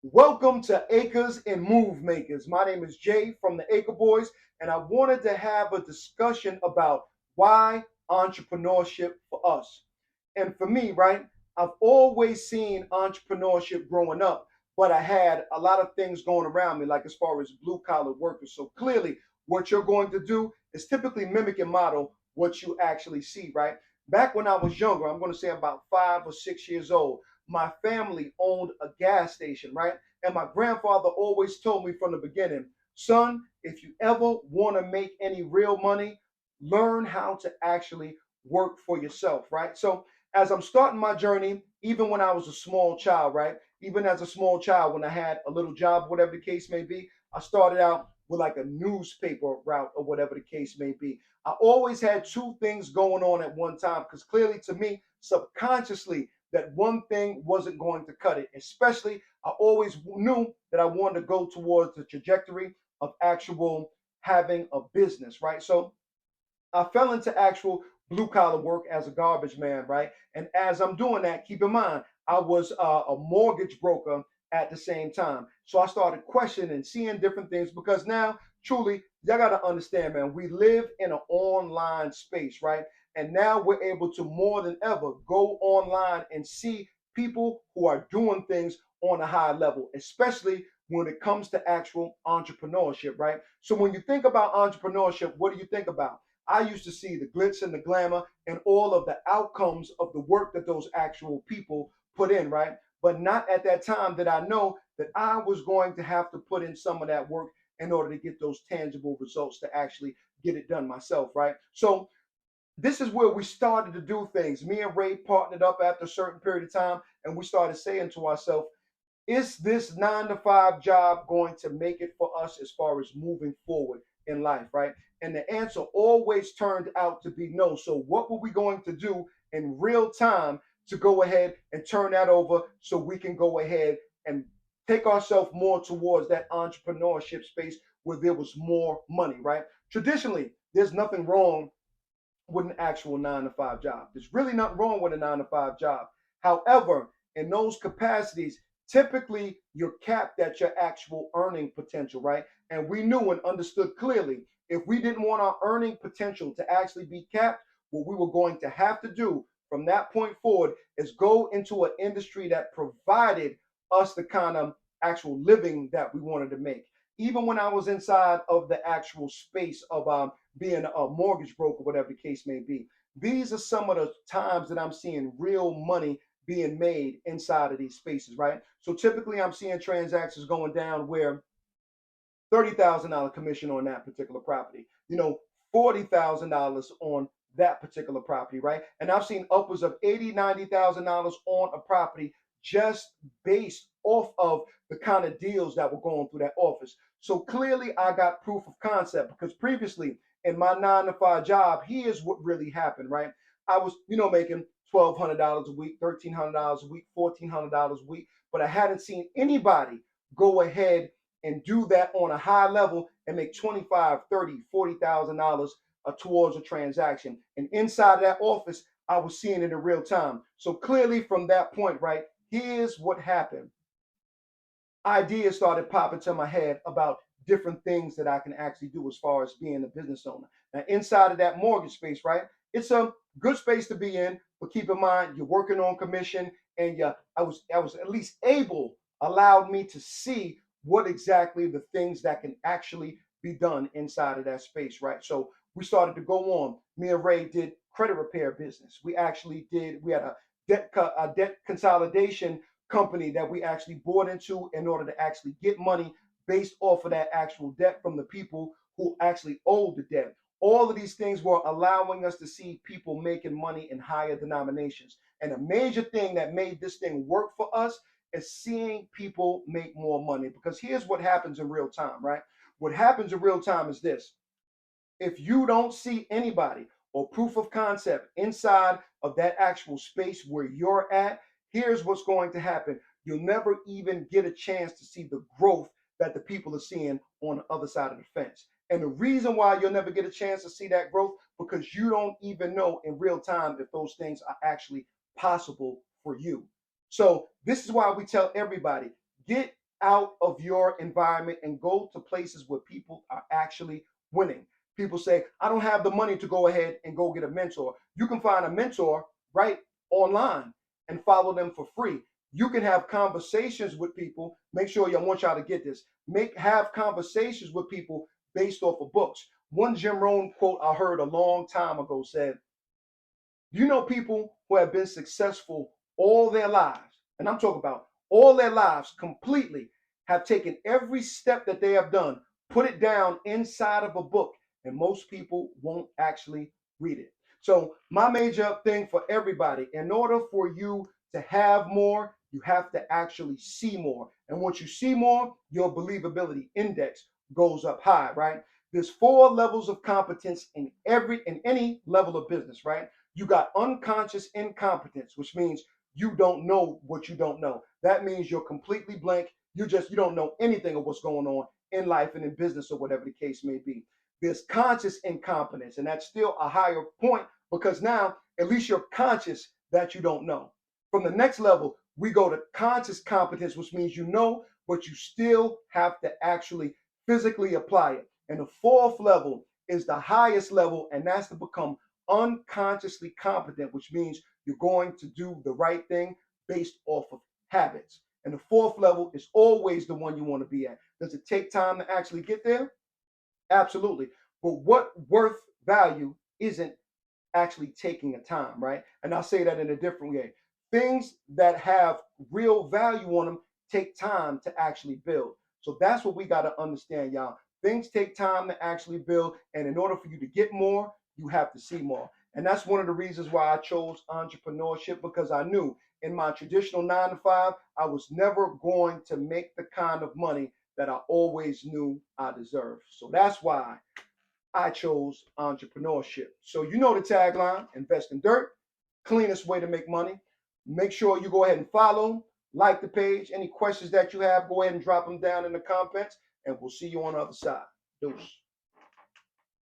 Welcome to Acres and Move Makers. My name is Jay from the Acre Boys, and I wanted to have a discussion about why entrepreneurship for us. And for me, right, I've always seen entrepreneurship growing up, but I had a lot of things going around me, like as far as blue collar workers. So clearly, what you're going to do is typically mimic and model what you actually see, right? Back when I was younger, I'm going to say about 5 or 6 years old, my family owned a gas station, right? And my grandfather always told me from the beginning, son, if you ever want to make any real money, learn how to actually work for yourself, right? So as I'm starting my journey, even when I was a small child, right? Even as a small child, when I had a little job, whatever the case may be, I started out with like a newspaper route or whatever the case may be. I always had two things going on at one time because clearly to me, subconsciously, that one thing wasn't going to cut it. Especially, I always knew that I wanted to go towards the trajectory of actual having a business, right? So I fell into actual blue collar work as a garbage man, right? And as I'm doing that, keep in mind, I was a mortgage broker at the same time. So I started questioning and seeing different things because now, truly, y'all got to understand, man, we live in an online space, right? And now we're able to more than ever go online and see people who are doing things on a high level, especially when it comes to actual entrepreneurship, right? So when you think about entrepreneurship, what do you think about? I used to see the glitz and the glamour and all of the outcomes of the work that those actual people put in, right? But not at that time did I know that I was going to have to put in some of that work in order to get those tangible results to actually get it done myself, right? So this is where we started to do things. Me and Ray partnered up after a certain period of time, and we started saying to ourselves, is this 9 to 5 job going to make it for us as far as moving forward in life, right? And the answer always turned out to be no. So, what were we going to do in real time to go ahead and turn that over so we can go ahead and take ourselves more towards that entrepreneurship space where there was more money, right? Traditionally, there's nothing wrong with an actual 9 to 5 job. There's really nothing wrong with a 9 to 5 job. However, in those capacities, typically you're capped at your actual earning potential, right? And we knew and understood clearly if we didn't want our earning potential to actually be capped, what we were going to have to do from that point forward is go into an industry that provided us the kind of actual living that we wanted to make. Even when I was inside of the actual space of being a mortgage broker, whatever the case may be. These are some of the times that I'm seeing real money being made inside of these spaces, right? So typically I'm seeing transactions going down where $30,000 commission on that particular property, $40,000 on that particular property, right? And I've seen upwards of $80,000, $90,000 on a property just based off of the kind of deals that were going through that office. So clearly I got proof of concept because previously in my 9 to 5 job, here's what really happened, right? I was, making $1,200 a week, $1,300 a week, $1,400 a week, but I hadn't seen anybody go ahead and do that on a high level and make 25, 30, $40,000 towards a transaction. And inside of that office, I was seeing it in real time. So clearly from that point, right, here's what happened. Ideas started popping to my head about different things that I can actually do as far as being a business owner. Now, inside of that mortgage space, right, it's a good space to be in, but keep in mind you're working on commission, and I was at least able allowed me to see what exactly the things that can actually be done inside of that space, right? So we started to go on. Me and Ray did credit repair business. We had a debt consolidation company that we actually bought into in order to actually get money based off of that actual debt from the people who actually owed the debt. All of these things were allowing us to see people making money in higher denominations. And a major thing that made this thing work for us is seeing people make more money. Because here's what happens in real time, right? What happens in real time is this: if you don't see anybody or proof of concept inside of that actual space where you're at, here's what's going to happen. You'll never even get a chance to see the growth that the people are seeing on the other side of the fence. And the reason why you'll never get a chance to see that growth, because you don't even know in real time if those things are actually possible for you. So this is why we tell everybody, get out of your environment and go to places where people are actually winning. People say, I don't have the money to go ahead and go get a mentor. You can find a mentor right online and follow them for free. You can have conversations with people. Make sure I want y'all to get this. Have conversations with people based off of books. One Jim Rohn quote I heard a long time ago said, you know people who have been successful all their lives, and I'm talking about all their lives completely, have taken every step that they have done, put it down inside of a book, and most people won't actually read it. So my major thing for everybody, in order for you to have more, you have to actually see more. And once you see more, your believability index goes up high, right? There's 4 levels of competence in any level of business, right? You got unconscious incompetence, which means you don't know what you don't know. That means you're completely blank. You don't know anything of what's going on in life and in business or whatever the case may be. There's conscious incompetence, and that's still a higher point because now at least you're conscious that you don't know. From the next level, we go to conscious competence, which means you know, but you still have to actually physically apply it. And the 4th level is the highest level, and that's to become unconsciously competent, which means you're going to do the right thing based off of habits. And the 4th level is always the one you want to be at. Does it take time to actually get there? Absolutely. But what worth value isn't actually taking a time, right? And I'll say that in a different way. Things that have real value on them take time to actually build. So that's what we got to understand, y'all. Things take time to actually build. And in order for you to get more, you have to see more. And that's one of the reasons why I chose entrepreneurship, because I knew in my traditional 9 to 5, I was never going to make the kind of money that I always knew I deserved. So that's why I chose entrepreneurship. So you know the tagline, invest in dirt, cleanest way to make money. Make sure you go ahead and follow, like the page. Any questions that you have, go ahead and drop them down in the comments, and we'll see you on the other side. Deuce.